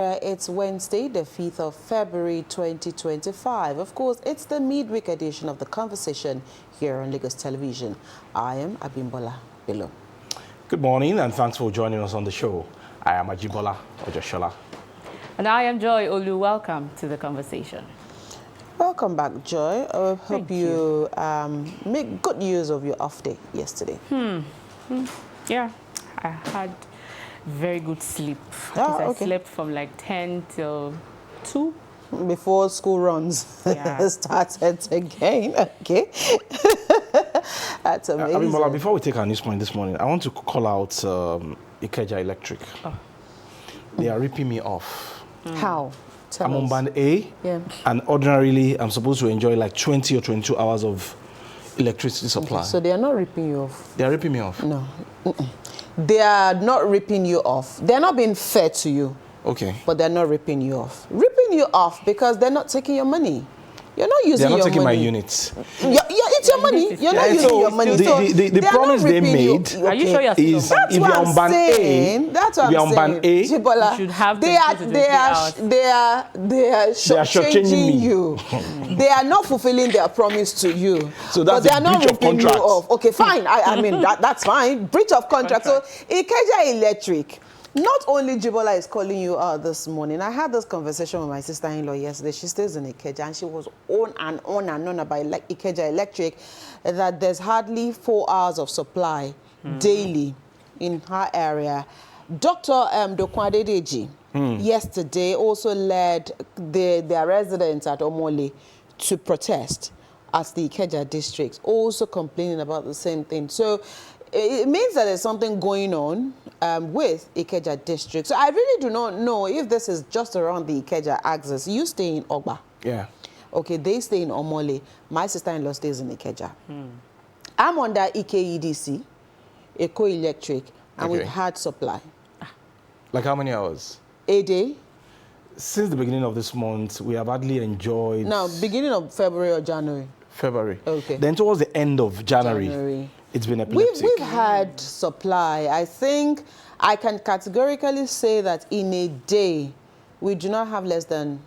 It's Wednesday, the 5th of February 2025. Of course, it's the midweek edition of The Conversation here on Lagos Television. I am Abimbola Bello. Good morning and thanks for joining us on the show. I am Ajibola Ojoshola. And I am Joy Olu. Welcome to The Conversation. Welcome back, Joy. I hope you make good use of your off day yesterday. Yeah, I had very good sleep. I slept from like 10 till 2. Before school runs started again. Okay. That's amazing. Abimbola, before we take our news point this morning, I want to call out Ikeja Electric. Oh. They are ripping me off. How? I'm on band A, and ordinarily I'm supposed to enjoy like 20 or 22 hours of electricity supply. Okay, so they are not ripping you off? They are ripping me off? No. They are not ripping you off. They're not being fair to you. Okay. But they're not ripping you off. Ripping you off because they're not taking your money. You're not using your money. They're not taking my units. It's your money. You're not using your money. The promise they made Are you sure you're is if you're on band A, that's what I'm saying. You should have they are shortchanging you. They are not fulfilling their promise to you. So that's but they are not breach of ripping you contract. off. Okay, fine. I mean that's fine. Breach of contract. So Ikeja Electric. Not only Jibola is calling you out this morning. I had this conversation with my sister-in-law yesterday. She stays in Ikeja, and she was on and on about Ikeja Electric, that there's hardly 4 hours of supply daily in her area. Dr. Dokwa Adedeji yesterday also led their residents at Omole to protest at the Ikeja district, also complaining about the same thing. So it means that there's something going on with Ikeja district. So I really do not know if this is just around the Ikeja axis. You stay in Ogba. Yeah. Okay, they stay in Omole. My sister-in-law stays in Ikeja. I'm under EKEDC, Eco Electric, and we've had supply. Like how many hours? A day. Since the beginning of this month, we have hardly enjoyed... Now, beginning of February or January? February. Okay. Then towards the end of January. It's been epileptic. We've had supply. I think I can categorically say that in a day, we do not have less than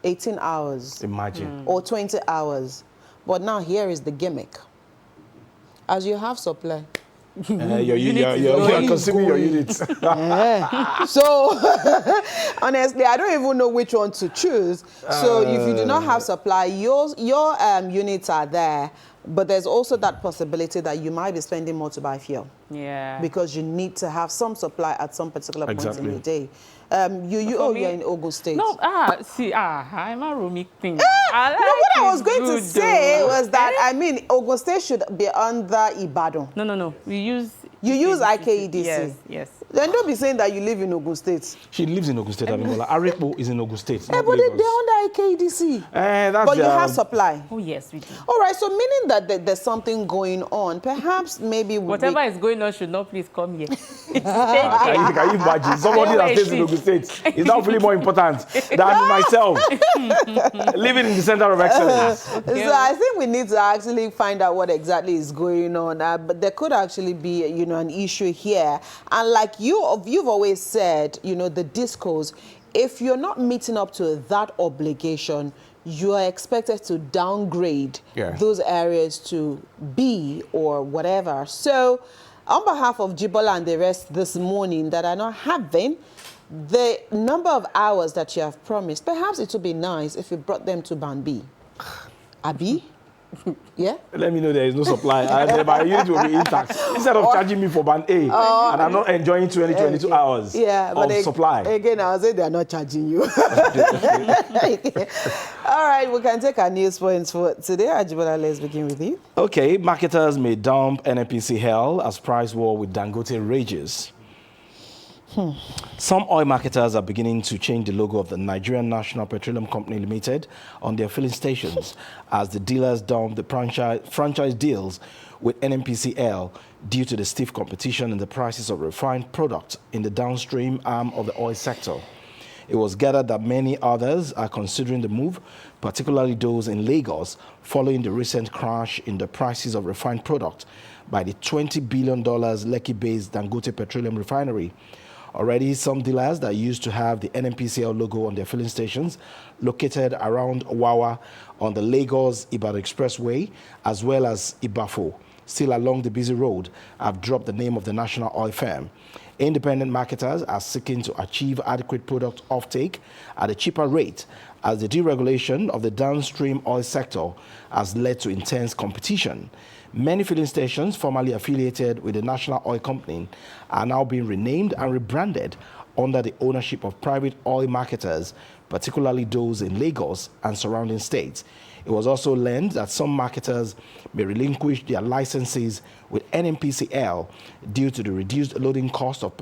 18 hours. Imagine. Or 20 hours. But now here is the gimmick. As you have supply, you're consuming your units. So, honestly, I don't even know which one to choose. So, if you do not have supply, your units are there. But there's also that possibility that you might be spending more to buy fuel. Yeah. Because you need to have some supply at some particular point in the day. You're in Ogun State. No, I'm a rooming thing. What I was going to say was that, I mean, Ogun State should be under Ibadan. No. You use IKEDC? Yes. Then don't be saying that you live in Ogun State. She lives in Ogun State, Abimbola. Arepo is in Ogun State. But they're under IKEDC. But you have supply. Oh, yes, we do. All right, so meaning that there's something going on. Perhaps maybe... Whatever is going on should not please come here. Can you imagine? Somebody that stays in Ogun State is now feeling more important than myself. Living in the center of excellence. So I think we need to actually find out what exactly is going on. But there could actually be, an issue here. And like you've always said, the discos, if you're not meeting up to that obligation, you are expected to downgrade those areas to B or whatever. So on behalf of Jibola and the rest this morning that are not having the number of hours that you have promised, perhaps it would be nice if you brought them to band B. Abi? Yeah? Let me know there is no supply. My unit will be intact. Instead of charging me for band A, and I'm not enjoying 22 hours of supply. Again, I'll say they are not charging you. All right, we can take our news points for today. Ajibola, let's begin with you. Okay, marketers may dump NNPC hell as price war with Dangote rages. Some oil marketers are beginning to change the logo of the Nigerian National Petroleum Company Limited on their filling stations as the dealers dump the franchise deals with NNPCL due to the stiff competition in the prices of refined products in the downstream arm of the oil sector. It was gathered that many others are considering the move, particularly those in Lagos, following the recent crash in the prices of refined product by the $20 billion Lekki-based Dangote Petroleum Refinery. Already, some dealers that used to have the NNPCL logo on their filling stations located around Wawa on the Lagos-Ibadan Expressway, as well as Ibafo, still along the busy road, have dropped the name of the national oil firm. Independent marketers are seeking to achieve adequate product offtake at a cheaper rate, as the deregulation of the downstream oil sector has led to intense competition. Many filling stations formerly affiliated with the National Oil Company are now being renamed and rebranded under the ownership of private oil marketers, particularly those in Lagos and surrounding states. It was also learned that some marketers may relinquish their licenses with NNPCL due to the reduced loading cost of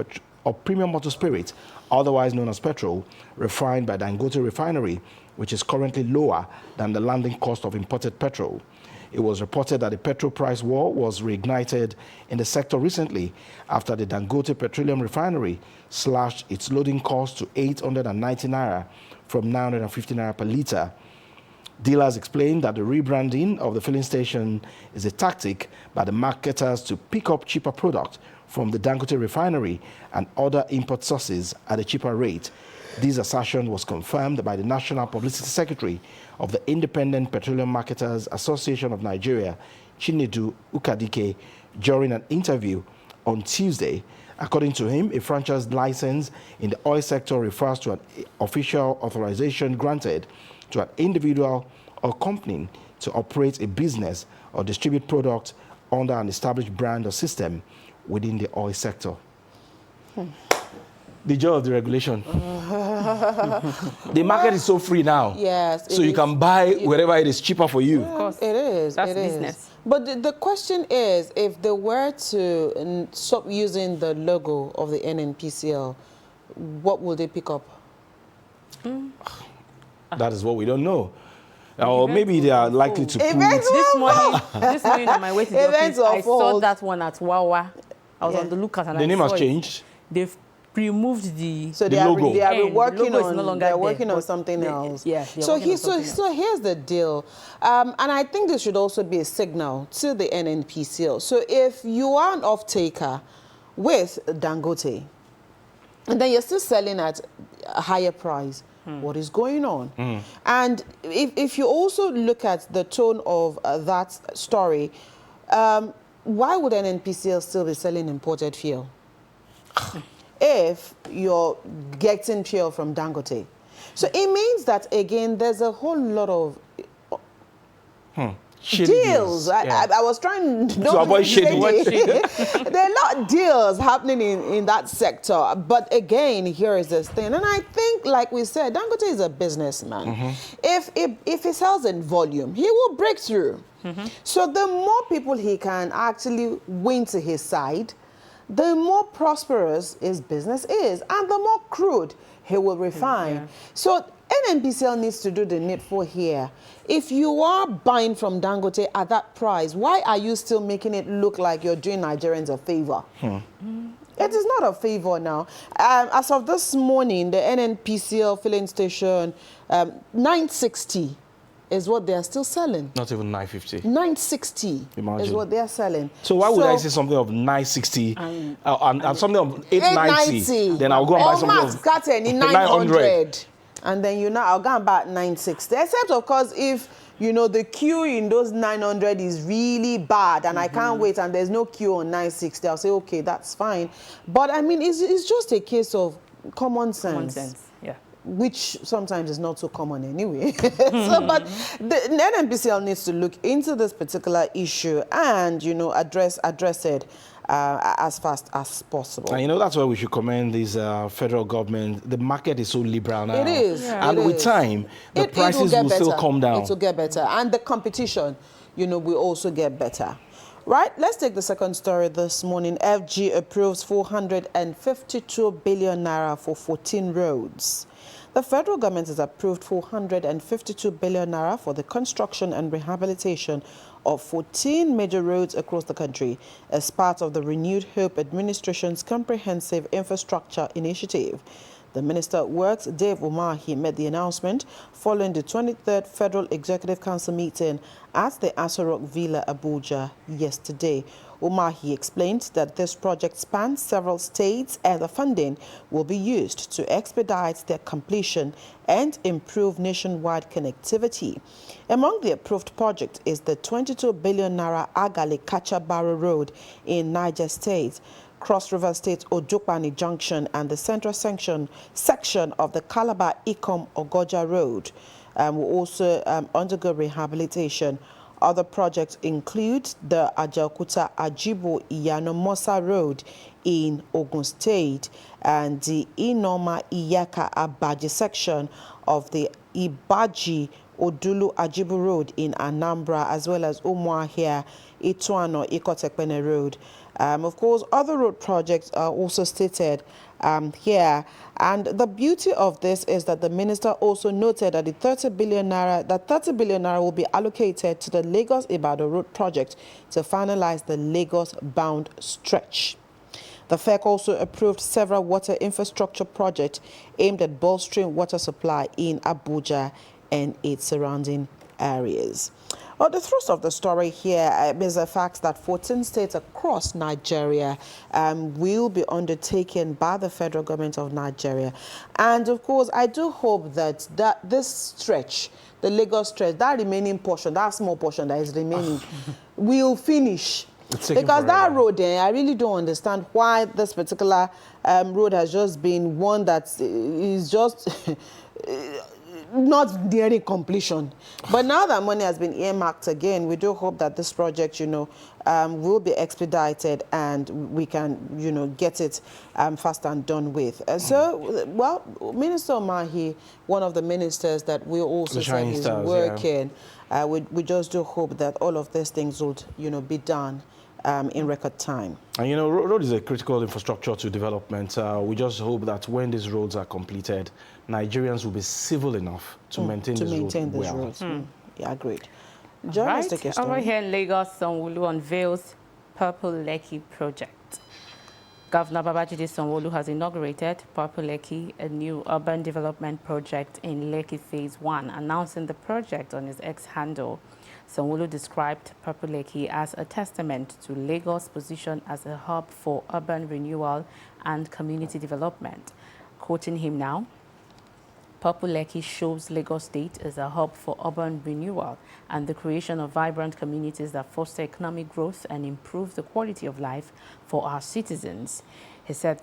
premium motor spirit, otherwise known as petrol, refined by Dangote Refinery, which is currently lower than the landing cost of imported petrol. It was reported that the petrol price war was reignited in the sector recently after the Dangote Petroleum Refinery slashed its loading cost to 890 naira from 950 naira per litre. Dealers explained that the rebranding of the filling station is a tactic by the marketers to pick up cheaper product from the Dangote Refinery and other import sources at a cheaper rate. This assertion was confirmed by the National Publicity Secretary of the Independent Petroleum Marketers Association of Nigeria, Chinedu Ukadike, during an interview on Tuesday. According to him, a franchise license in the oil sector refers to an official authorization granted to an individual or company to operate a business or distribute products under an established brand or system within the oil sector. The joy of the regulation. The market is so free now. Yes. So you can buy wherever it is cheaper for you. Of course. It is. That's it business. Is. But the question is, if they were to stop using the logo of the NNPCL, what will they pick up? That is what we don't know. Or maybe they are likely to put... This morning on my way to the office, I saw unfold. that one at Wawa. I was on the lookout and The I name saw has it. changed. They've removed the... So The they logo. are The working logo is on. no longer They're there, working on but something they- else. yeah, they're So working on something else. so here's the deal, and I think this should also be a signal to the NNPCL. So if you are an off-taker with Dangote, and then you're still selling at a higher price, what is going on? And if you also look at the tone of that story, why would NNPCL still be selling imported fuel? If you're getting fuel from Dangote. So it means that, again, there's a whole lot of Shady deals. Yeah. I was trying To avoid shady. There are a lot of deals happening in that sector. But again, here is this thing. And I think, like we said, Dangote is a businessman. If he sells in volume, he will break through. So the more people he can actually win to his side, the more prosperous his business is, and the more crude he will refine. Yeah. So NNPCL needs to do the needful here. If you are buying from Dangote at that price, why are you still making it look like you're doing Nigerians a favor? It is not a favor now. As of this morning, the NNPCL filling station, 960 is what they are still selling. Not even 950. 960 is Imagine. what they are selling. So why would I say something of 960 and something of 890? Then I'll go and buy something Max of Carton in 900. And then I'll go and buy at 960. Except, of course, if, the queue in those 900 is really bad and I can't wait and there's no queue on 960, I'll say, okay, that's fine. But, I mean, it's just a case of common sense. Common sense, yeah. Which sometimes is not so common anyway. But the NNPCL needs to look into this particular issue and, address it as fast as possible. And that's why we should commend this federal government. The market is so liberal now. It is. Yeah. And it with is. time, the prices will still come down. It will get better. And the competition, will also get better. Right, let's take the second story this morning. FG approves 452 billion naira for 14 roads. The federal government has approved 452 billion naira for the construction and rehabilitation of 14 major roads across the country as part of the Renewed Hope administration's comprehensive infrastructure initiative. The Minister of Works, Dave Umahi, made the announcement following the 23rd Federal Executive Council meeting at the Aso Rock Villa, Abuja, yesterday. Umahi explained that this project spans several states and the funding will be used to expedite their completion and improve nationwide connectivity. Among the approved project is the 22 billion naira Agale-Kacha-Baro Road in Niger State, Cross River State Ojokpani Junction, and the central section of the Calabar-Ikom-Ogoja Road will also undergo rehabilitation. Other projects include the Ajaokuta-Ajibo-Iyanomosa Road in Ogun State and the Inoma-Iyaka-Abaji section of the Ibaji-Odulu-Ajibu Road in Anambra, as well as Umuahia-Ituano-Ikotekpene Road. Of course, other road projects are also stated here. And the beauty of this is that the minister also noted that 30 billion naira will be allocated to the Lagos-Ibadan road project to finalize the Lagos-bound stretch. The FEC also approved several water infrastructure projects aimed at bolstering water supply in Abuja and its surrounding areas. Well, the thrust of the story here is the fact that 14 states across Nigeria will be undertaken by the federal government of Nigeria. And of course, I do hope that this stretch, the Lagos stretch, that remaining portion, that small portion that is remaining, will finish. Because that road there, I really don't understand why this particular road has just been one that is just not nearing completion. But now that money has been earmarked again, we do hope that this project, will be expedited and we can, get it fast and done with. Well, Minister Umahi, one of the ministers that we also say is working, we just do hope that all of these things would, be done in record time. And road is a critical infrastructure to development. We just hope that when these roads are completed, Nigerians will be civil enough to maintain these roads. Yeah, agreed. Right. Over here in Lagos, Sanwo-Olu unveils Purple Lekki project. Governor Babajide Sanwo-Olu has inaugurated Purple Lekki, a new urban development project in Lekki Phase 1, announcing the project on his X handle. Sanwo-Olu described Purple Lekki as a testament to Lagos' position as a hub for urban renewal and community development. Quoting him now, Purple Lekki shows Lagos State as a hub for urban renewal and the creation of vibrant communities that foster economic growth and improve the quality of life for our citizens. He said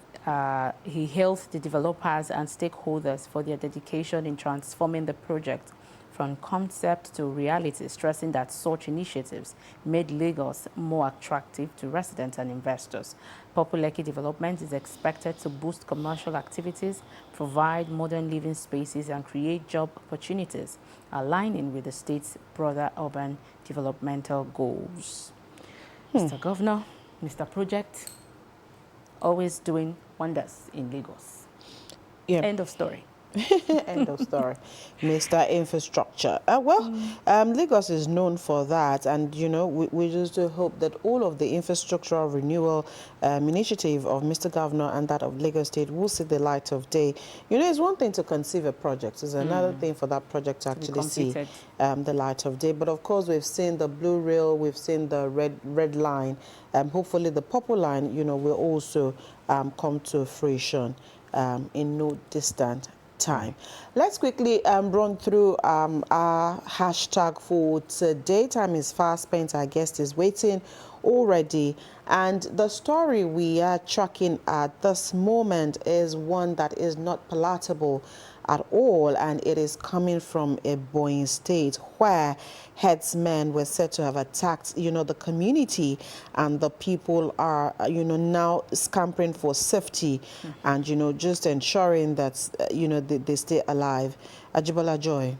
he hailed the developers and stakeholders for their dedication in transforming the project from concept to reality, stressing that such initiatives made Lagos more attractive to residents and investors. Purple Lekki development is expected to boost commercial activities, provide modern living spaces, and create job opportunities, aligning with the state's broader urban developmental goals. Mr. Governor, Mr. Project, always doing wonders in Lagos. Yeah. End of story. End of story. Mr. Infrastructure. Lagos is known for that, and we just hope that all of the infrastructural renewal initiative of Mr. Governor and that of Lagos State will see the light of day. It's one thing to conceive a project; it's another thing for that project to actually see the light of day. But of course, we've seen the blue rail, we've seen the red line. Hopefully, the purple line, will also come to fruition in no distant time. Let's quickly run through our hashtag for today. Time is fast spent. Our guest is waiting already. And the story we are tracking at this moment is one that is not palatable at all, and it is coming from Ebonyi State, where headsmen were said to have attacked, the community, and the people are, now scampering for safety and, just ensuring that, they stay alive. Ajibola Joy,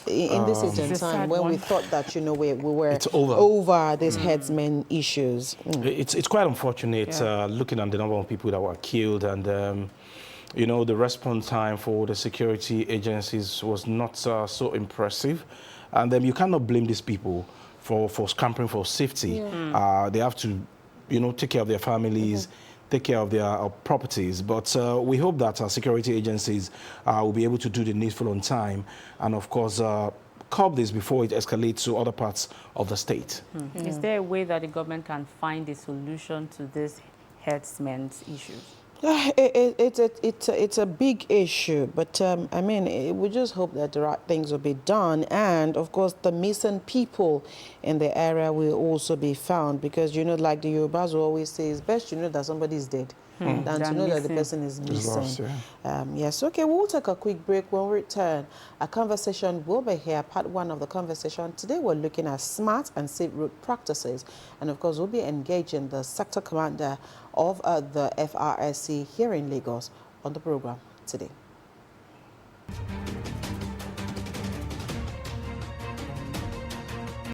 in this time when we thought that, we were over these headsmen issues. It's quite unfortunate looking at the number of people that were killed, and the response time for the security agencies was not so impressive. And you cannot blame these people for scampering for safety. They have to, take care of their families. take care of their properties. But we hope that our security agencies will be able to do the needful on time and, of course, curb this before it escalates to other parts of the state. Yeah. Is there a way that the government can find a solution to this herdsmen's issues? It's a big issue, but I mean, we just hope that the right things will be done, and of course, the missing people in the area will also be found, because you know, like the Yorubas will always say, it's best you know that somebody is dead than to know that the person is missing. Lost, yeah. Yes, okay, we'll take a quick break. When we return, a conversation will be here, part one of the conversation. Today, we're looking at smart and safe road practices, and of course, we'll be engaging the sector commander of the FRSC here in Lagos on the program today.